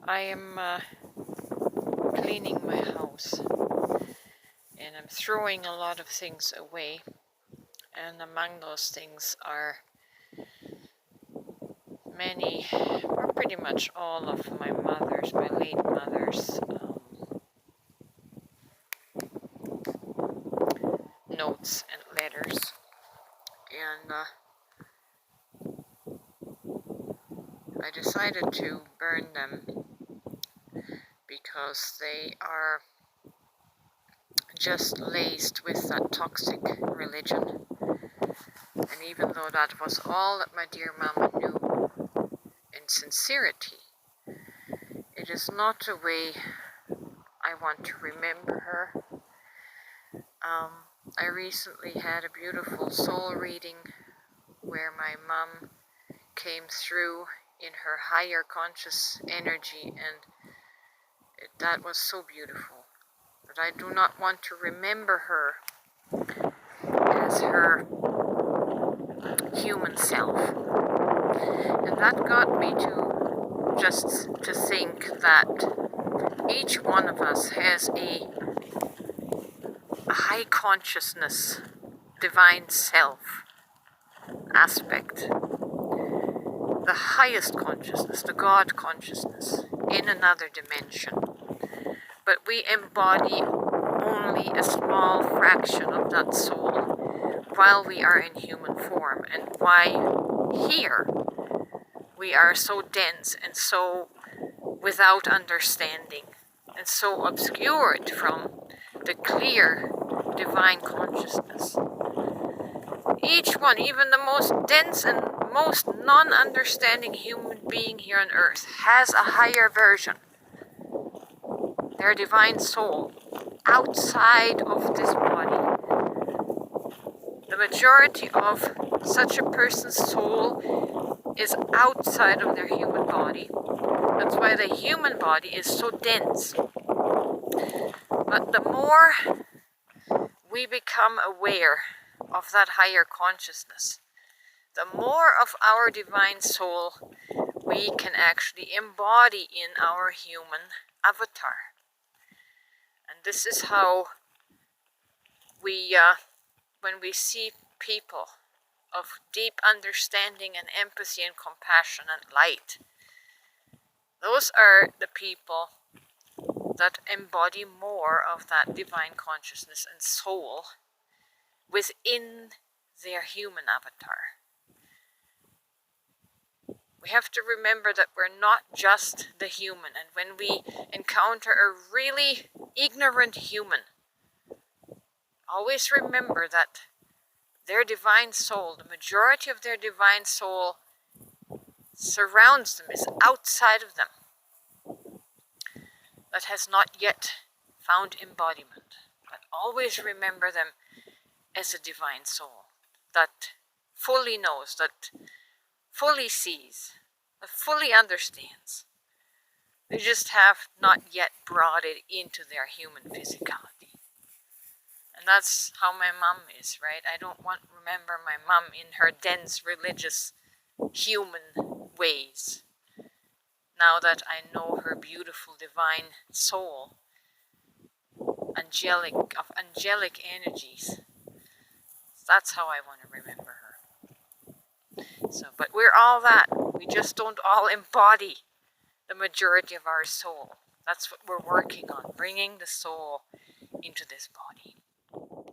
I am cleaning my house and I'm throwing a lot of things away, and among those things are many, or pretty much all of my late mother's notes and letters, and I decided to burn them because they are just laced with that toxic religion. And even though that was all that my dear mama knew in sincerity, it is not a way I want to remember her. I recently had a beautiful soul reading where my mom came through in her higher conscious energy, and that was so beautiful. But I do not want to remember her as her human self. And that got me to think that each one of us has a high consciousness, divine self aspect. The highest consciousness, the God consciousness, in another dimension. But we embody only a small fraction of that soul while we are in human form, and why here we are so dense and so without understanding and so obscured from the clear divine consciousness. Each one, even the most dense and most non-understanding human being here on earth, has a higher version, their divine soul, outside of this body. The majority of such a person's soul is outside of their human body. That's why the human body is so dense. But the more we become aware of that higher consciousness, the more of our divine soul we can actually embody in our human avatar. And this is how we, when we see people of deep understanding and empathy and compassion and light, those are the people that embody more of that divine consciousness and soul within their human avatar. We have to remember that we're not just the human, and when we encounter a really ignorant human, always remember that their divine soul, the majority of their divine soul surrounds them, is outside of them, that has not yet found embodiment. But always remember them as a divine soul that fully knows, that fully sees, that fully understands. They just have not yet brought it into their human physicality. And that's how my mom is, right? I don't want to remember my mom in her dense, religious, human ways. Now that I know her beautiful, divine soul, of angelic energies, that's how I want to remember her. So, but we're all that. We just don't all embody the majority of our soul. That's what we're working on, bringing the soul into this body.